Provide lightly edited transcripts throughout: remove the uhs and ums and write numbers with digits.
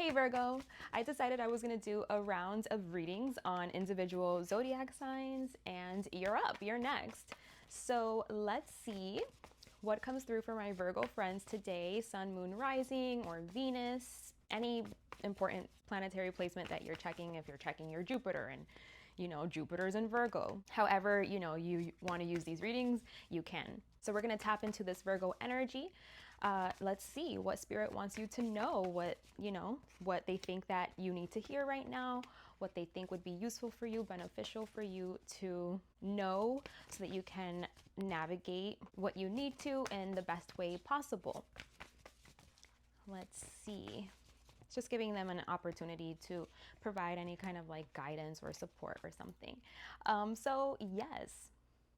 Hey Virgo, I decided I was going to do a round of readings on individual zodiac signs, and you're up, you're next. So let's see what comes through for my Virgo friends today. Sun, moon, rising, or Venus, any important planetary placement that you're checking. If you're checking your Jupiter, and Jupiter's in Virgo. However, you want to use these readings, you can. So we're going to tap into this Virgo energy. Let's see what spirit wants you to know, what they think that you need to hear right now, what they think would be useful for you, beneficial for you to know so that you can navigate what you need to in the best way possible. Let's see. It's just giving them an opportunity to provide any kind of like guidance or support or something. So yes,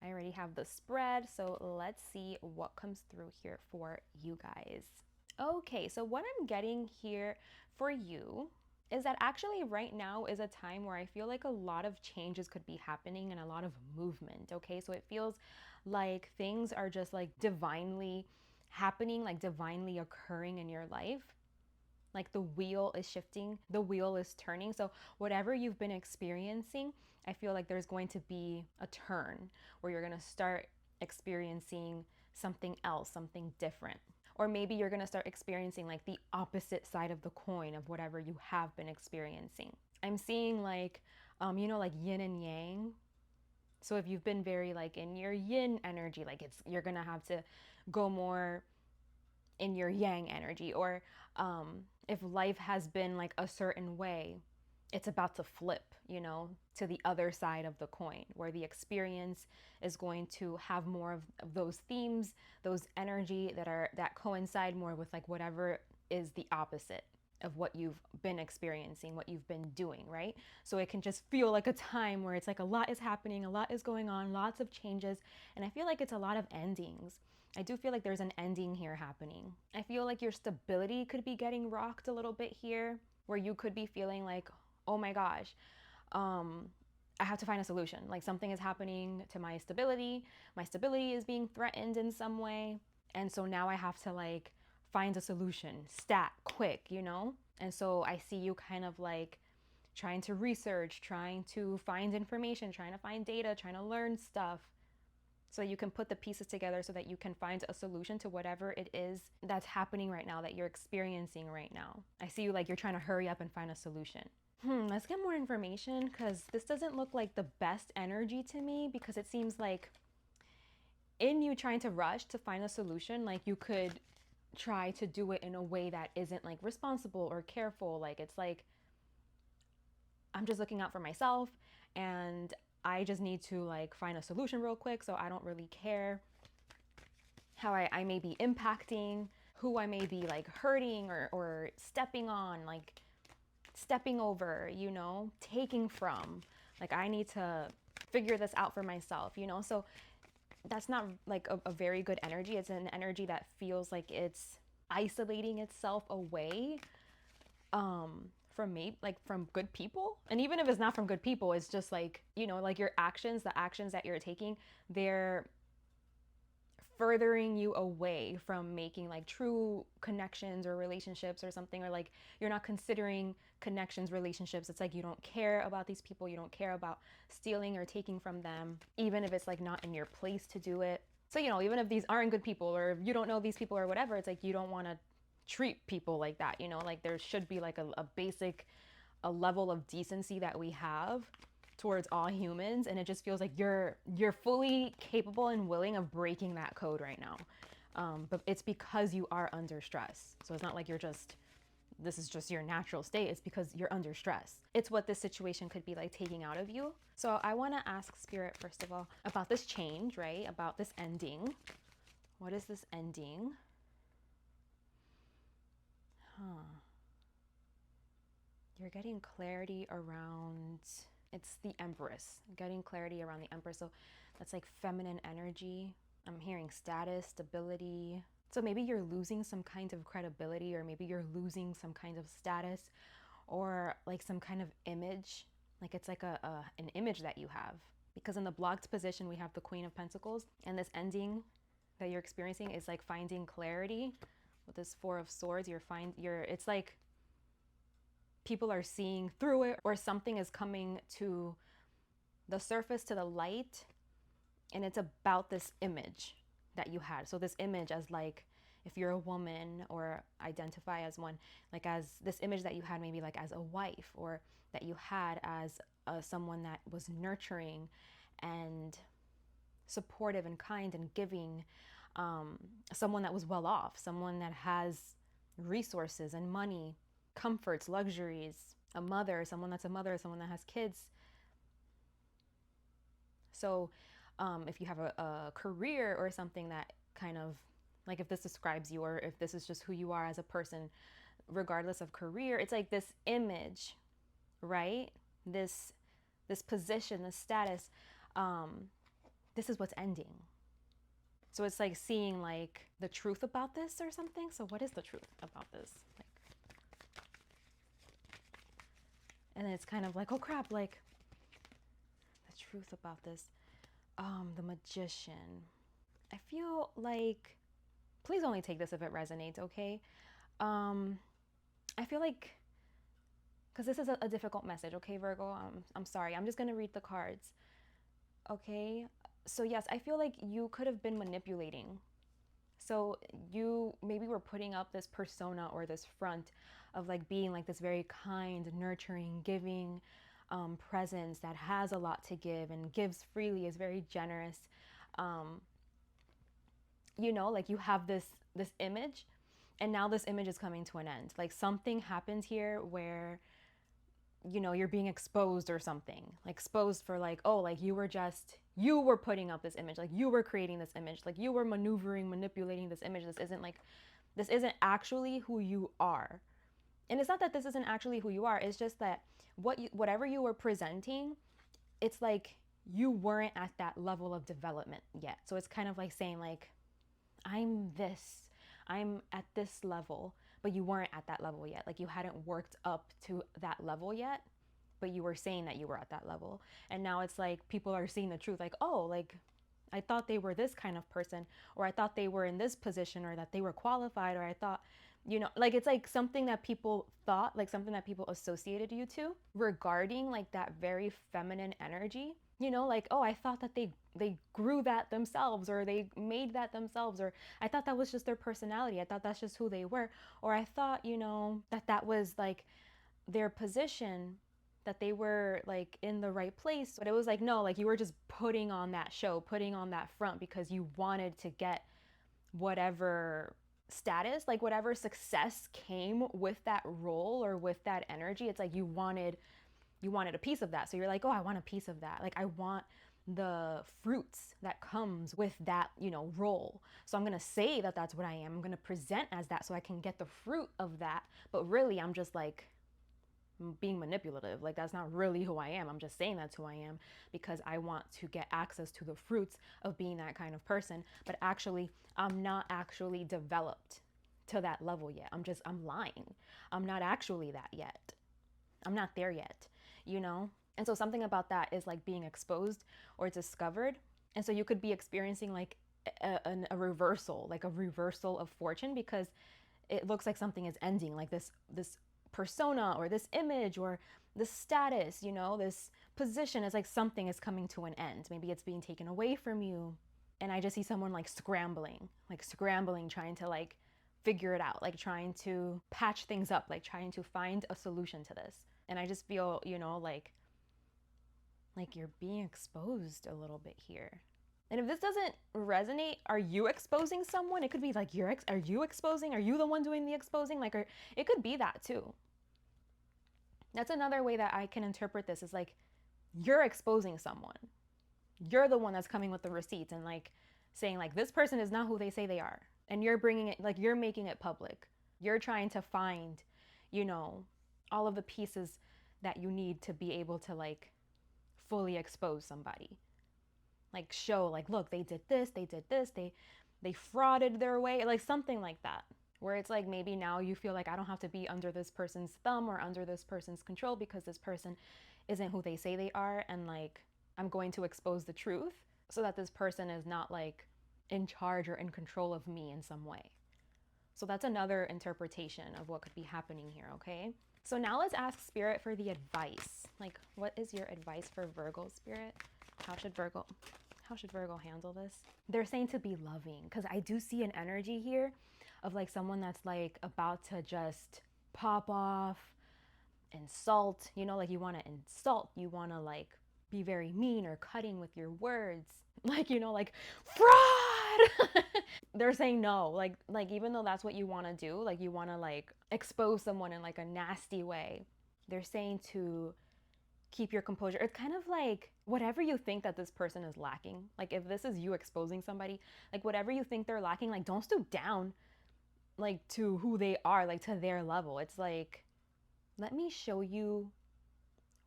I already have the spread. So let's see what comes through here for you guys. Okay, so what I'm getting here for you is that actually right now is a time where I feel like a lot of changes could be happening and a lot of movement. Okay, so it feels like things are just like divinely happening, like divinely occurring in your life. Like the wheel is shifting, the wheel is turning. So whatever you've been experiencing, I feel like there's going to be a turn where you're going to start experiencing something else, something different. Or maybe you're going to start experiencing like the opposite side of the coin of whatever you have been experiencing. I'm seeing like, like yin and yang. So if you've been very like in your yin energy, like you're going to have to go more in your yang energy. Or if life has been like a certain way, it's about to flip, to the other side of the coin, where the experience is going to have more of those themes, those energy that coincide more with like whatever is the opposite of what you've been experiencing, what you've been doing, right? So it can just feel like a time where it's like a lot is happening, a lot is going on, lots of changes. And I feel like it's a lot of endings. I do feel like there's an ending here happening. I feel like your stability could be getting rocked a little bit here, where you could be feeling like, oh my gosh, I have to find a solution. Like something is happening to my stability. My stability is being threatened in some way. And so now I have to like find a solution, stat, quick, And so I see you kind of like trying to research, trying to find information, trying to find data, trying to learn stuff so you can put the pieces together so that you can find a solution to whatever it is that's happening right now, that you're experiencing right now. I see you like you're trying to hurry up and find a solution. Let's get more information, because this doesn't look like the best energy to me, because it seems like in you trying to rush to find a solution, like you could try to do it in a way that isn't like responsible or careful. Like it's like, I'm just looking out for myself and I just need to like find a solution real quick, so I don't really care how I may be impacting, who I may be like hurting or stepping on, like stepping over, taking from. Like I need to figure this out for myself, So that's not like a very good energy. It's an energy that feels like it's isolating itself away from me, like from good people. And even if it's not from good people, it's just like, like your actions, the actions that you're taking, they're furthering you away from making like true connections or relationships or something. Or like you're not considering connections, relationships. It's like you don't care about these people, you don't care about stealing or taking from them, even if it's like not in your place to do it. So even if these aren't good people, or you don't know these people or whatever, it's like you don't want to treat people like that. Like there should be like a basic, a level of decency that we have towards all humans, and it just feels like you're fully capable and willing of breaking that code right now. But it's because you are under stress. So it's not like this is just your natural state. It's because you're under stress. It's what this situation could be like taking out of you. So I want to ask Spirit, first of all, about this change, right? About this ending. What is this ending? You're getting clarity around, it's the Empress, getting clarity around the Empress. So that's like feminine energy. I'm hearing status, stability. So maybe you're losing some kind of credibility, or maybe you're losing some kind of status, or like some kind of image. Like it's like an image that you have. Because in the blocked position, we have the Queen of Pentacles, and this ending that you're experiencing is like finding clarity with this Four of Swords. It's like people are seeing through it, or something is coming to the surface, to the light, and it's about this image that you had. So this image as like, if you're a woman or identify as one, like as this image that you had maybe like as a wife, or that you had as someone that was nurturing and supportive and kind and giving, someone that was well off, someone that has resources and money, comforts, luxuries, a mother, someone that's a mother, someone that has kids. So if you have a career or something that kind of, like if this describes you, or if this is just who you are as a person, regardless of career, it's like this image, right? This position, this status, this is what's ending. So it's like seeing like the truth about this or something. So what is the truth about this? Like, and then it's kind of like, oh crap, like the truth about this. The Magician. I feel like, please only take this if it resonates, okay? I feel like, because this is a difficult message, okay, Virgo? I'm sorry. I'm just going to read the cards, okay? So yes, I feel like you could have been manipulating. So you maybe were putting up this persona or this front of like being like this very kind, nurturing, giving presence that has a lot to give and gives freely, is very generous. You know, like you have this image, and now this image is coming to an end. Like something happened here where, you know, you're being exposed or something, like exposed for like, oh, like you were putting up this image, like you were creating this image, like you were manipulating this image. This isn't actually who you are. And it's not that this isn't actually who you are, it's just that whatever you were presenting, it's like you weren't at that level of development yet. So it's kind of like saying like, I'm at this level, but you weren't at that level yet. Like you hadn't worked up to that level yet, but you were saying that you were at that level. And now it's like people are seeing the truth, like, oh, like I thought they were this kind of person, or I thought they were in this position, or that they were qualified, or I thought, you know, like it's like something that people thought, like something that people associated you to regarding like that very feminine energy. You know, like, oh, I thought that they grew that themselves, or they made that themselves, or I thought that was just their personality. I thought that's just who they were. Or I thought, you know, that was like their position, that they were like in the right place. But it was like, no, like you were just putting on that show, putting on that front because you wanted to get whatever status, like whatever success came with that role or with that energy. It's like you wanted a piece of that. So you're like, oh, I want a piece of that. Like I want the fruits that comes with that, you know, role. So I'm going to say that that's what I am. I'm going to present as that so I can get the fruit of that. But really, I'm just like being manipulative. Like that's not really who I am. I'm just saying that's who I am because I want to get access to the fruits of being that kind of person. But actually, I'm not actually developed to that level yet. I'm lying. I'm not actually that yet. I'm not there yet, you know? And so something about that is like being exposed or discovered. And so you could be experiencing like a reversal, like a reversal of fortune, because it looks like something is ending, like this persona or this image or this status, you know, this position is like something is coming to an end. Maybe it's being taken away from you. And I just see someone like scrambling, trying to like figure it out, like trying to patch things up, like trying to find a solution to this. And I just feel, you know, like you're being exposed a little bit here. And if this doesn't resonate, are you exposing someone? It could be like, are you exposing? Are you the one doing the exposing? Like, it could be that too. That's another way that I can interpret this, is like, you're exposing someone. You're the one that's coming with the receipts and like saying like, this person is not who they say they are. And you're bringing it, like you're making it public. You're trying to find, you know, all of the pieces that you need to be able to like fully expose somebody. Like show like, look, they did this, they frauded their way, like something like that. Where it's like, maybe now you feel like I don't have to be under this person's thumb or under this person's control because this person isn't who they say they are. And like, I'm going to expose the truth so that this person is not like in charge or in control of me in some way. So that's another interpretation of what could be happening here, okay? So now let's ask Spirit for the advice. Like, what is your advice for Virgo, Spirit? How should Virgo handle this? They're saying to be loving, because I do see an energy here of like someone that's like about to just pop off, insult, you know, like you want to insult, you want to like be very mean or cutting with your words, like, you know, like fraud. They're saying no, like even though that's what you want to do, like you want to like expose someone in like a nasty way, they're saying to keep your composure. It's kind of like whatever you think that this person is lacking, like if this is you exposing somebody, like whatever you think they're lacking, like don't stoop down like to who they are, like to their level. It's like, let me show you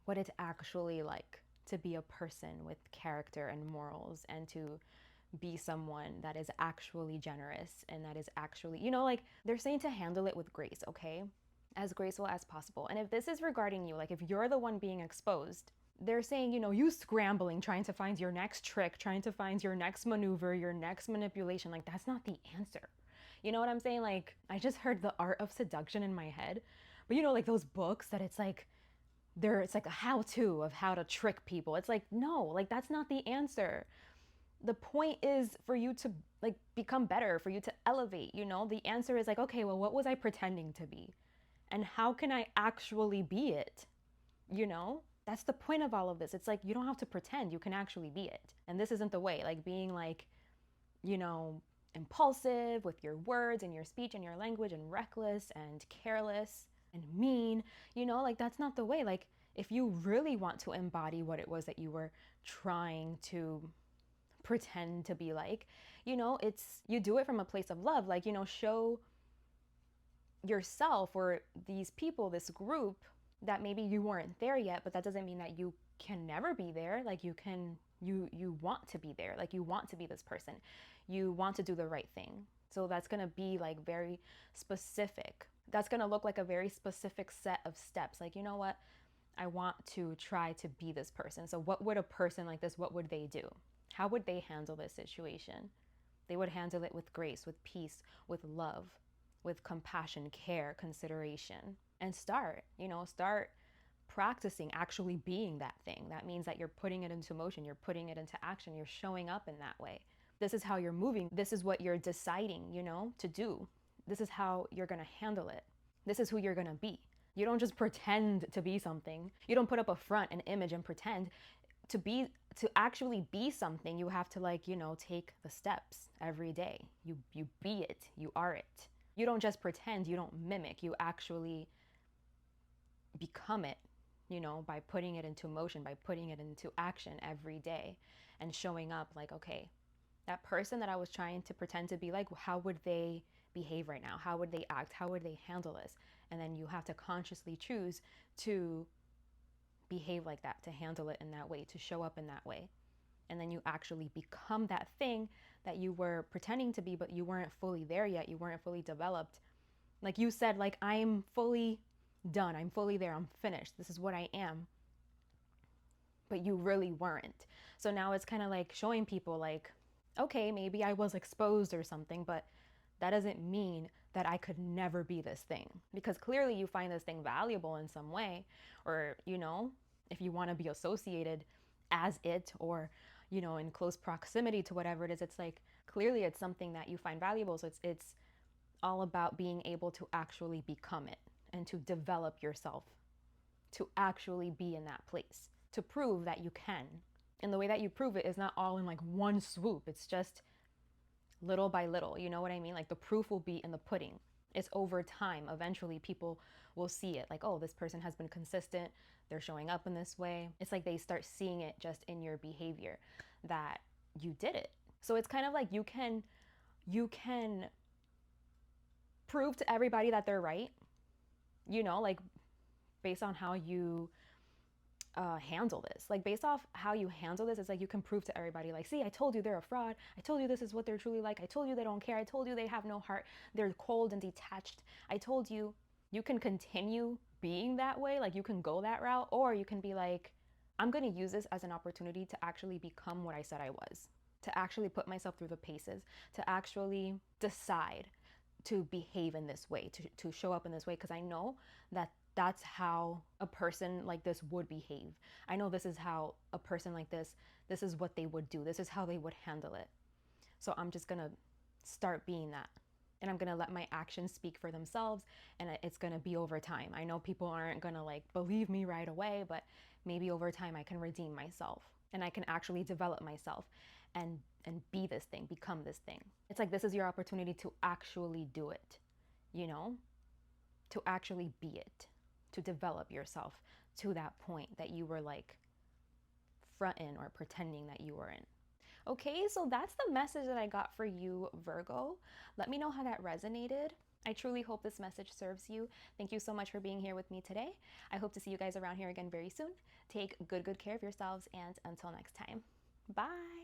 what it's actually like to be a person with character and morals, and to be someone that is actually generous and that is actually, you know, like they're saying to handle it with grace, okay? As graceful as possible. And if this is regarding you, like if you're the one being exposed, they're saying, you know, you scrambling, trying to find your next trick, trying to find your next maneuver, your next manipulation, like that's not the answer. You know what I'm saying? Like I just heard The Art of Seduction in my head. But you know, like those books that it's like it's like a how-to of how to trick people. It's like, no, like that's not the answer. The point is for you to like become better, for you to elevate, you know? The answer is like, okay, well, what was I pretending to be? And how can I actually be it? You know? That's the point of all of this. It's like you don't have to pretend, you can actually be it. And this isn't the way, like being like, you know, impulsive with your words and your speech and your language, and reckless and careless and mean, you know, like that's not the way. Like if you really want to embody what it was that you were trying to pretend to be like, you know, it's, you do it from a place of love, like, you know, show yourself or these people, this group, that maybe you weren't there yet, but that doesn't mean that you can never be there. Like you can, you want to be there, like you want to be this person, you want to do the right thing. So that's going to be like very specific. That's going to look like a very specific set of steps. Like, you know what, I want to try to be this person. So what would a person like this, what would they do? How would they handle this situation? They would handle it with grace, with peace, with love, with compassion, care, consideration. And start, you know, start practicing actually being that thing. That means that you're putting it into motion, you're putting it into action, you're showing up in that way. This is how you're moving. This is what you're deciding, you know, to do. This is how you're going to handle it. This is who you're going to be. You don't just pretend to be something. You don't put up a front, an image, and pretend. To actually be something, you have to, like, you know, take the steps every day. You be it. You are it. You don't just pretend, you don't mimic, you actually become it, you know, by putting it into motion, by putting it into action every day and showing up like, okay, that person that I was trying to pretend to be like, how would they behave right now? How would they act? How would they handle this? And then you have to consciously choose to behave like that, to handle it in that way, to show up in that way. And then you actually become that thing that you were pretending to be, but you weren't fully there yet. You weren't fully developed. Like you said, like, I'm fully done. I'm fully there. I'm finished. This is what I am. But you really weren't. So now it's kind of like showing people like, okay, maybe I was exposed or something, but that doesn't mean that I could never be this thing. Because clearly you find this thing valuable in some way, or, you know, if you want to be associated as it, or, you know, in close proximity to whatever it is, it's like, clearly it's something that you find valuable. So it's all about being able to actually become it and to develop yourself, to actually be in that place, to prove that you can. And the way that you prove it is not all in like one swoop. It's just little by little, you know what I mean? Like the proof will be in the pudding. It's over time. Eventually people will see it like, oh, this person has been consistent. They're showing up in this way. It's like they start seeing it just in your behavior that you did it. So it's kind of like you can prove to everybody that they're right, you know, like based on how you handle this. Like based off how you handle this, it's like you can prove to everybody like, see, I told you they're a fraud. I told you this is what they're truly like. I told you they don't care. I told you they have no heart. They're cold and detached. I told you. You can continue being that way. Like you can go that route, or you can be like, I'm going to use this as an opportunity to actually become what I said I was, to actually put myself through the paces, to actually decide to behave in this way, to show up in this way, because I know that that's how a person like this would behave. I know this is how a person like this is what they would do. This is how they would handle it. So I'm just gonna start being that. And I'm gonna let my actions speak for themselves, and it's gonna be over time. I know people aren't gonna like believe me right away, but maybe over time I can redeem myself and I can actually develop myself and be this thing, become this thing. It's like this is your opportunity to actually do it, you know? To actually be it, to develop yourself to that point that you were like fronting or pretending that you were in. Okay, so that's the message that I got for you, Virgo. Let me know how that resonated. I truly hope this message serves you. Thank you so much for being here with me today. I hope to see you guys around here again very soon. Take good care of yourselves, and until next time, bye.